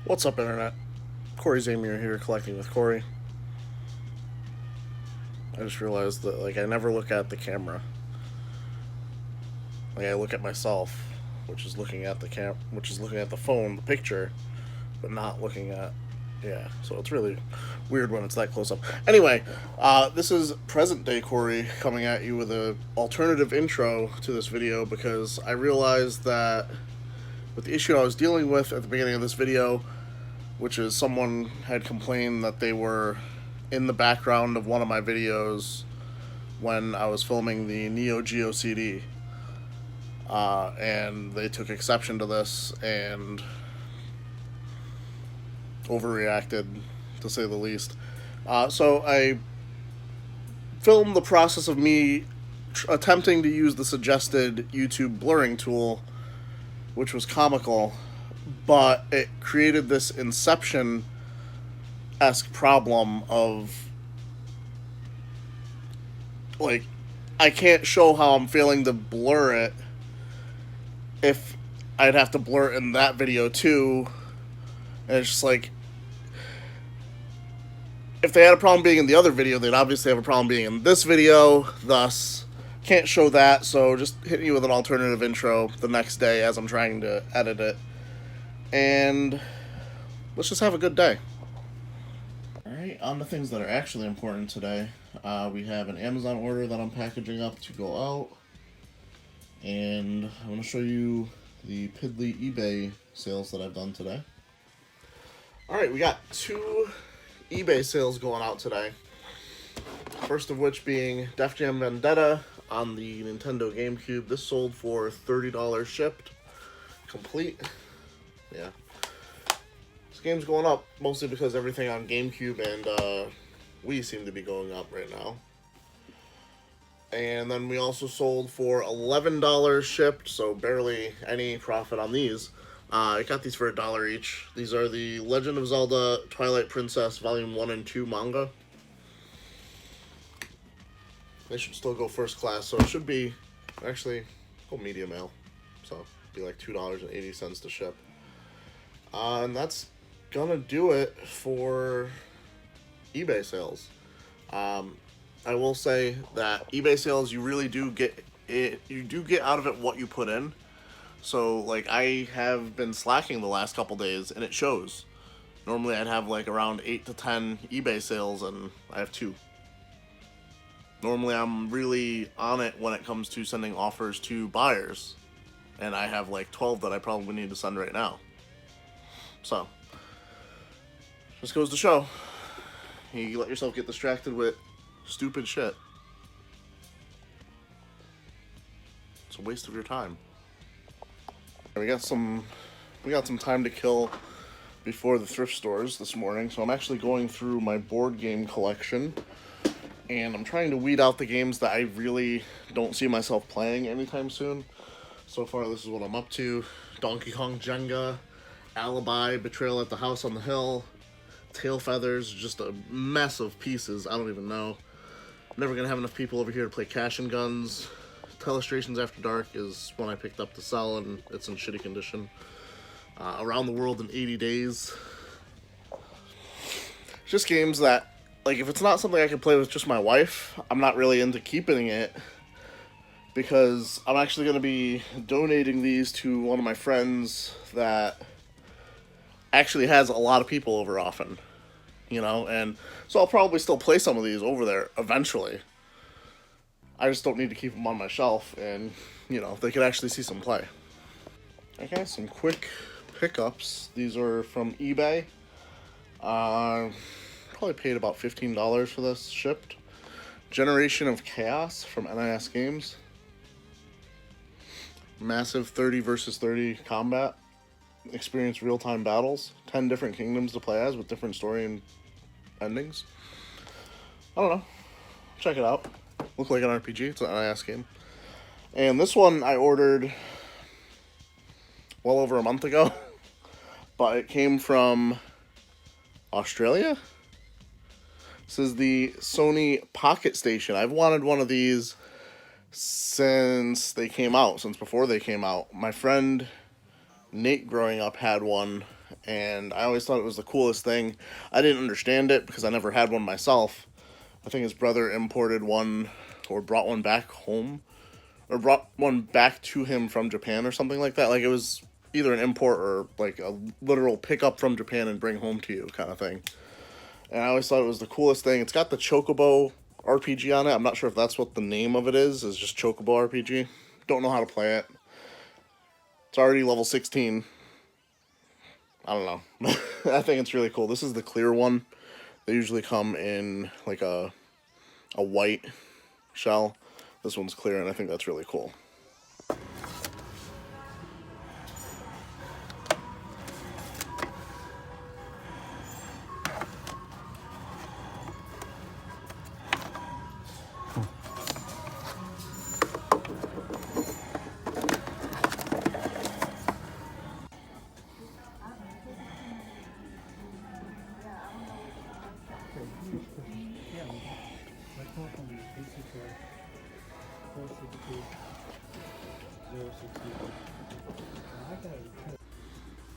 What's up, Internet? Cory Zamier here, collecting with Cory. I just realized that, I never look at the camera. I look at myself, which is looking at the phone, the picture, but not looking at, yeah. So it's really weird when it's that close up. Anyway, this is present day Cory coming at you with an alternative intro to this video because I realized that with the issue I was dealing with at the beginning of this video, which is someone had complained that they were in the background of one of my videos when I was filming the Neo Geo CD. And they took exception to this and overreacted, to say the least. So I filmed the process of me attempting to use the suggested YouTube blurring tool, which was comical, but it created this Inception-esque problem of, I can't show how I'm feeling to blur it if I'd have to blur it in that video too. And it's just if they had a problem being in the other video, they'd obviously have a problem being in this video, thus can't show that, so just hitting you with an alternative intro the next day as I'm trying to edit it. And let's just have a good day. Alright, on to things that are actually important today. We have an Amazon order that I'm packaging up to go out. And I'm going to show you the piddly eBay sales that I've done today. Alright, we got 2 eBay sales going out today. First of which being Def Jam Vendetta on the Nintendo GameCube. This sold for $30 shipped. Complete. Yeah. This game's going up mostly because everything on GameCube and Wii seem to be going up right now. And then we also sold for $11 shipped, so barely any profit on these. I got these for $1 each. These are the Legend of Zelda Twilight Princess Volume 1 and 2 manga. They should still go first class, so it should be, actually, go media mail. So it'd be like $2.80 to ship. And that's gonna do it for eBay sales. I will say that eBay sales, you really do get it. You do get out of it what you put in. So I have been slacking the last couple days, and it shows. Normally I'd have around 8 to 10 eBay sales, and I have 2. Normally I'm really on it when it comes to sending offers to buyers, and I have 12 that I probably need to send right now. So, just goes to show, you let yourself get distracted with stupid shit. It's a waste of your time. We got some time to kill before the thrift stores this morning, so I'm actually going through my board game collection, and I'm trying to weed out the games that I really don't see myself playing anytime soon. So far, this is what I'm up to. Donkey Kong Jenga, Alibi, Betrayal at the House on the Hill, Tail Feathers, just a mess of pieces. I don't even know. Never gonna have enough people over here to play Cash and Guns. Telestrations After Dark is one I picked up to sell, and it's in shitty condition. Around the World in 80 Days. Just games that, if it's not something I can play with just my wife, I'm not really into keeping it, because I'm actually going to be donating these to one of my friends that actually has a lot of people over often, and so I'll probably still play some of these over there eventually. I just don't need to keep them on my shelf, and, they could actually see some play. Okay, some quick pickups. These are from eBay. Probably paid about $15 for this shipped. Generation of Chaos from NIS Games. Massive 30 versus 30 combat. Experience real-time battles. 10 different kingdoms to play as with different story and endings. I don't know. Check it out. Look like an RPG. It's an NIS game. And this one I ordered well over a month ago. But it came from Australia. This is the Sony Pocket Station. I've wanted one of these since before they came out. My friend Nate growing up had one, and I always thought it was the coolest thing. I didn't understand it because I never had one myself. I think his brother imported one or brought one back home, or brought one back to him from Japan or something like that. Like, it was either an import or like a literal pick up from Japan and bring home to you kind of thing. And I always thought it was the coolest thing. It's got the Chocobo RPG on it. I'm not sure if that's what the name of it is just Chocobo RPG. Don't know how to play it. It's already level 16. I don't know. I think it's really cool. This is the clear one. They usually come in like a white shell. This one's clear, and I think that's really cool.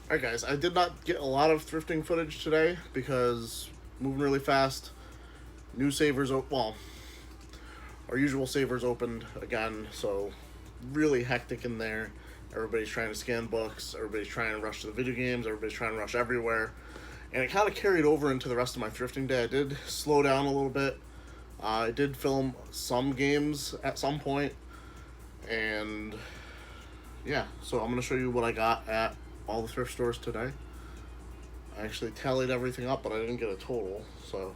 Alright guys, I did not get a lot of thrifting footage today because moving really fast. New savers, well, our usual savers opened again, so really hectic in there. Everybody's trying to scan books, everybody's trying to rush to the video games, everybody's trying to rush everywhere. And it kind of carried over into the rest of my thrifting day. I did slow down a little bit. I did film some games at some point. And yeah, so I'm going to show you what I got at all the thrift stores today. I actually tallied everything up, but I didn't get a total, so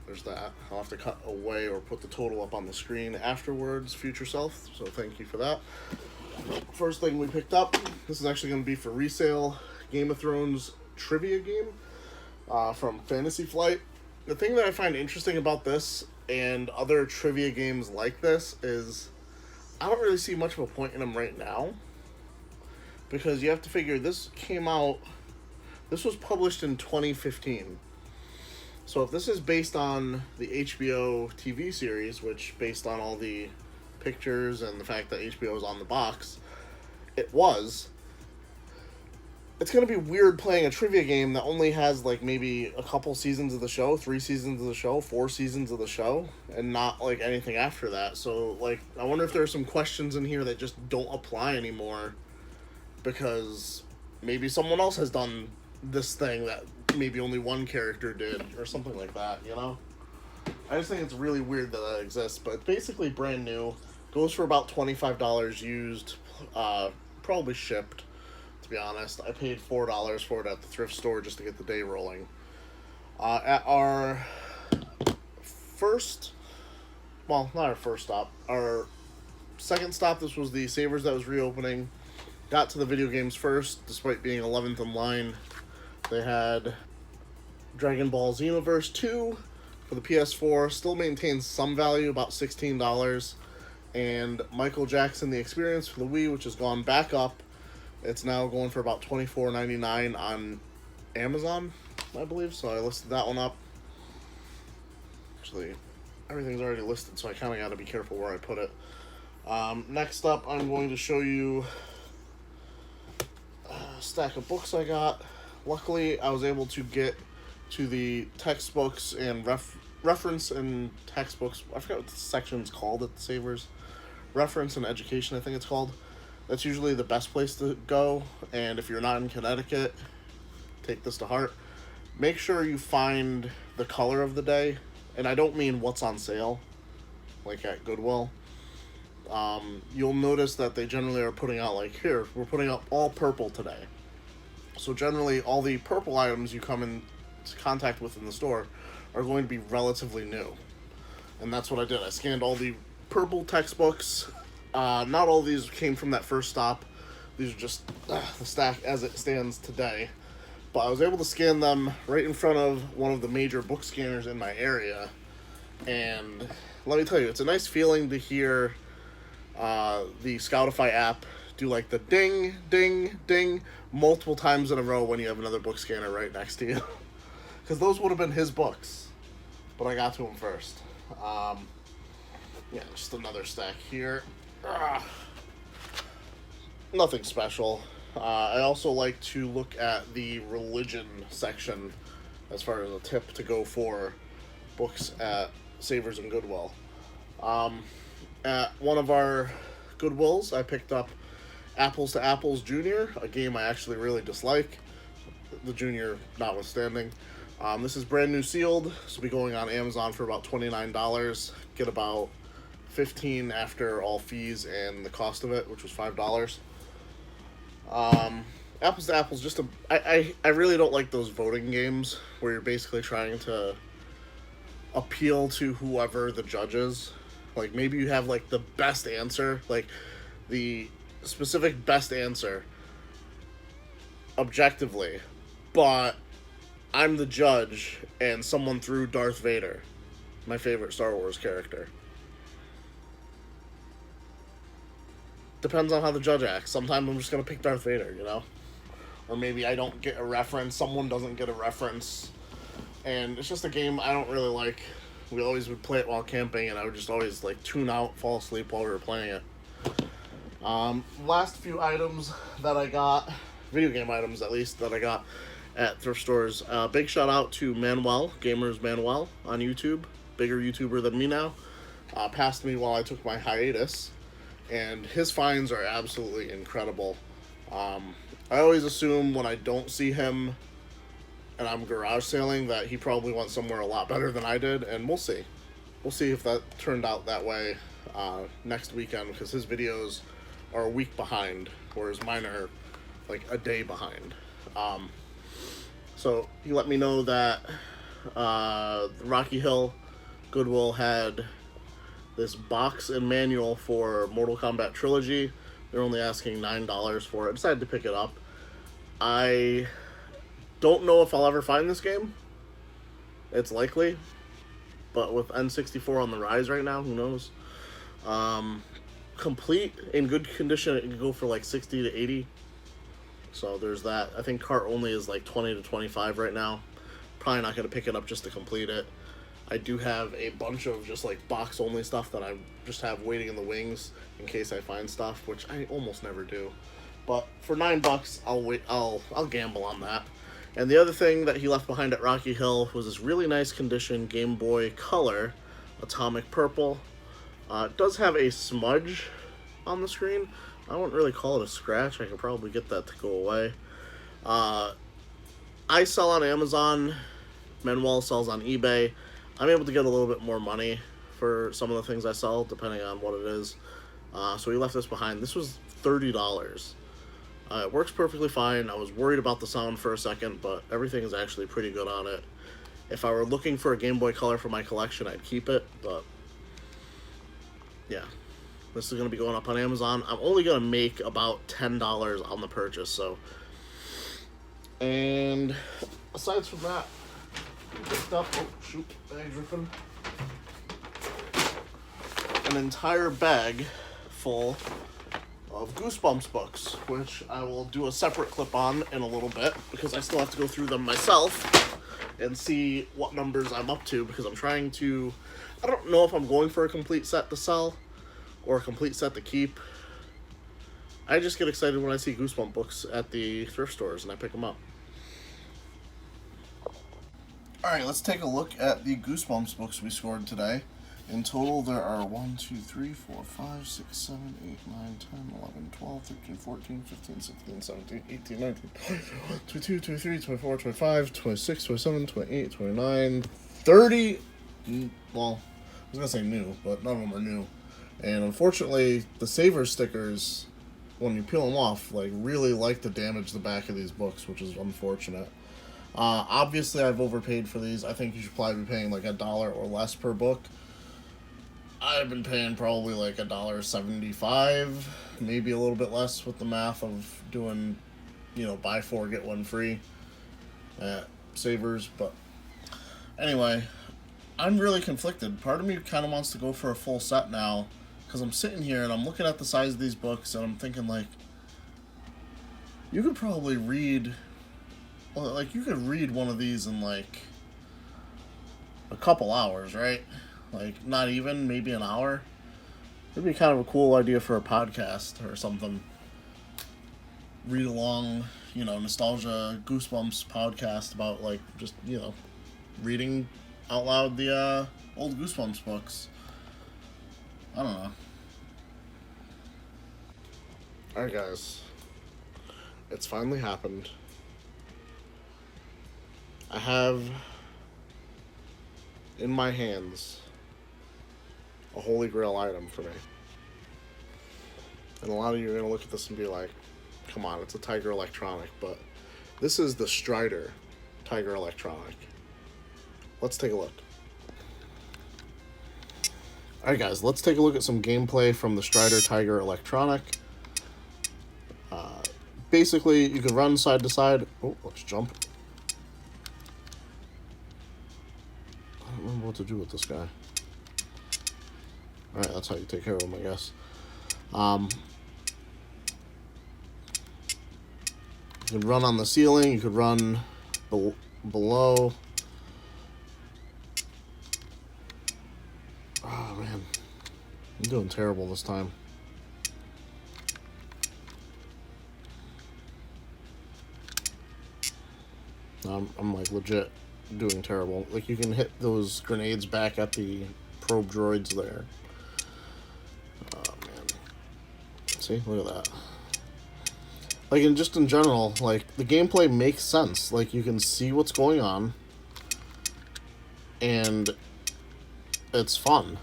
there's that. I'll have to cut away or put the total up on the screen afterwards, future self, so thank you for that. First thing we picked up, this is actually going to be for resale, Game of Thrones trivia game from Fantasy Flight. The thing that I find interesting about this and other trivia games like this is I don't really see much of a point in them right now, because you have to figure this was published in 2015. So if this is based on the HBO TV series, which based on all the pictures and the fact that HBO is on the box, it's going to be weird playing a trivia game that only has like maybe a couple seasons of the show, 3 seasons of the show, 4 seasons of the show, and not like anything after that. So like, I wonder if there are some questions in here that just don't apply anymore because maybe someone else has done this thing that maybe only one character did or something like that, you know? I just think it's really weird that that exists, but it's basically brand new. Goes for about $25 used, probably shipped, to be honest. I paid $4 for it at the thrift store just to get the day rolling. At our first, well, not our first stop, our second stop, this was the Savers that was reopening. Got to the video games first, despite being 11th in line. They had Dragon Ball Xenoverse 2 for the PS4, still maintains some value, about $16. And Michael Jackson The Experience for the Wii, which has gone back up. It's now going for about $24.99 on Amazon, I believe, so I listed that one up. Actually, everything's already listed, so I kind of got to be careful where I put it. Next up, I'm going to show you a stack of books I got. Luckily, I was able to get to the textbooks and reference and textbooks. I forgot what the section's called at the Savers. Reference and education, I think it's called. That's usually the best place to go, and if you're not in Connecticut, take this to heart. Make sure you find the color of the day, and I don't mean what's on sale, like at Goodwill. You'll notice that they generally are putting out, like, here, we're putting up all purple today. So generally, all the purple items you come into contact with in the store are going to be relatively new. And that's what I did. I scanned all the purple textbooks. Not all of these came from that first stop. These are just the stack as it stands today. But I was able to scan them right in front of one of the major book scanners in my area. And let me tell you, it's a nice feeling to hear the Scoutify app do like the ding, ding, ding multiple times in a row when you have another book scanner right next to you. Because those would have been his books. But I got to him first. Yeah, just another stack here. Nothing special. I also like to look at the religion section as far as a tip to go for books at Savers and Goodwill. At one of our Goodwills, I picked up Apples to Apples Junior, a game I actually really dislike, the Junior notwithstanding. This is brand new sealed. This will be going on Amazon for about $29. Get about $15 after all fees and the cost of it, which was $5. Apples to Apples, I really don't like those voting games where you're basically trying to appeal to whoever the judge is. Like, maybe you have, like, the best answer, like, the specific best answer, objectively, but I'm the judge, and someone threw Darth Vader, my favorite Star Wars character. Depends on how the judge acts. Sometimes I'm just going to pick Darth Vader, you know? Or maybe I don't get a reference, someone doesn't get a reference, and it's just a game I don't really like. We always would play it while camping, and I would just always, like, tune out, fall asleep while we were playing it. Last few items that I got, video game items at least, that I got at thrift stores. Big shout out to Manuel, Gamers Manuel on YouTube, bigger YouTuber than me now. Passed me while I took my hiatus, and his finds are absolutely incredible. I always assume when I don't see him and I'm garage sailing that he probably went somewhere a lot better than I did, and we'll see. We'll see if that turned out that way next weekend, because his videos are a week behind, whereas mine are like a day behind. So he let me know that Rocky Hill Goodwill had this box and manual for Mortal Kombat Trilogy. They're only asking $9 for it. I decided to pick it up. I don't know if I'll ever find this game. It's likely. But with N64 on the rise right now, who knows? Complete, in good condition, it can go for like 60 to 80. So there's that. I think cart only is like 20 to 25 right now. Probably not going to pick it up just to complete it. I do have a bunch of just like box only stuff that I just have waiting in the wings in case I find stuff, which I almost never do. But for $9, I'll wait. I'll gamble on that. And the other thing that he left behind at Rocky Hill was this really nice condition Game Boy Color Atomic Purple. It does have a smudge on the screen. I wouldn't really call it a scratch. I could probably get that to go away. I sell on Amazon. Manuel sells on eBay. I'm able to get a little bit more money for some of the things I sell, depending on what it is. So he left this behind. This was $30. It works perfectly fine. I was worried about the sound for a second, but everything is actually pretty good on it. If I were looking for a Game Boy Color for my collection, I'd keep it, but yeah. This is going to be going up on Amazon. I'm only going to make about $10 on the purchase, so. And aside from that, I picked up, oh shoot, bag's ripping, an entire bag full of Goosebumps books, which I will do a separate clip on in a little bit, because I still have to go through them myself and see what numbers I'm up to, because I'm trying to, I don't know if I'm going for a complete set to sell or a complete set to keep. I just get excited when I see Goosebumps books at the thrift stores and I pick them up. Alright, let's take a look at the Goosebumps books we scored today. In total, there are 1, 2, 3, 4, 5, 6, 7, 8, 9, 10, 11, 12, 13, 14, 15, 16, 17, 18, 19, 20, 22, 23, 24, 25, 26, 27, 28, 29, 30. Well, I was going to say new, but none of them are new. And unfortunately, the Saver stickers, when you peel them off, like really like to damage the back of these books, which is unfortunate. Obviously, I've overpaid for these. I think you should probably be paying like $1 or less per book. I've been paying probably like $1.75, maybe a little bit less with the math of doing, you know, buy 4 get 1 free at Savers. But anyway, I'm really conflicted. Part of me kind of wants to go for a full set now, because I'm sitting here and I'm looking at the size of these books and I'm thinking, like, you could probably read, well, like, you could read one of these in like a couple hours, right? Like, not even, maybe an hour. It'd be kind of a cool idea for a podcast or something. read along, you know, nostalgia Goosebumps podcast about like just, you know, reading out loud the old Goosebumps books. I don't know. Alright guys, it's finally happened. I have in my hands a holy grail item for me. And a lot of you are going to look at this and be like, come on, it's a Tiger Electronic, but this is the Strider Tiger Electronic. Let's take a look. Alright guys, let's take a look at some gameplay from the Strider Tiger Electronic. Basically, you can run side to side. Oh, let's jump. I don't remember what to do with this guy. Alright, that's how you take care of him, I guess. You can run on the ceiling, you could run below. Oh man, I'm doing terrible this time. I'm like legit doing terrible. Like you can hit those grenades back at the probe droids there. Oh man. See, look at that. Like, and just in general, like, the gameplay makes sense. Like, you can see what's going on, and it's fun.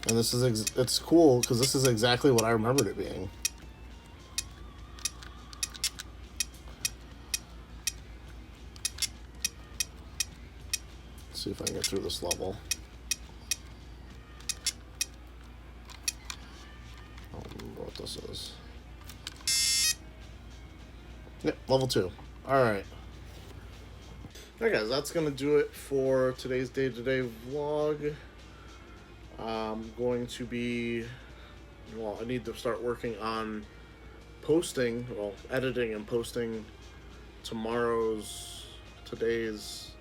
And this is, it's cool, because this is exactly what I remembered it being. Let's see if I can get through this level. I don't remember what this is. Yep, level 2. Alright. Alright guys, that's going to do it for today's day-to-day vlog. I'm going to be... Well, I need to start working on posting, well, editing and posting today's...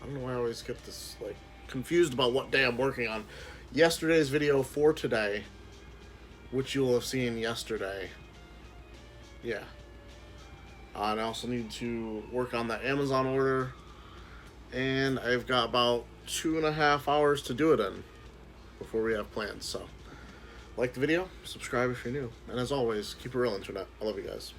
I don't know why I always get this, like, confused about what day I'm working on. Yesterday's video for today, which you'll have seen yesterday. Yeah. And I also need to work on that Amazon order. And I've got about 2.5 hours to do it in before we have plans. So, like the video, subscribe if you're new. And as always, keep it real, internet. I love you guys.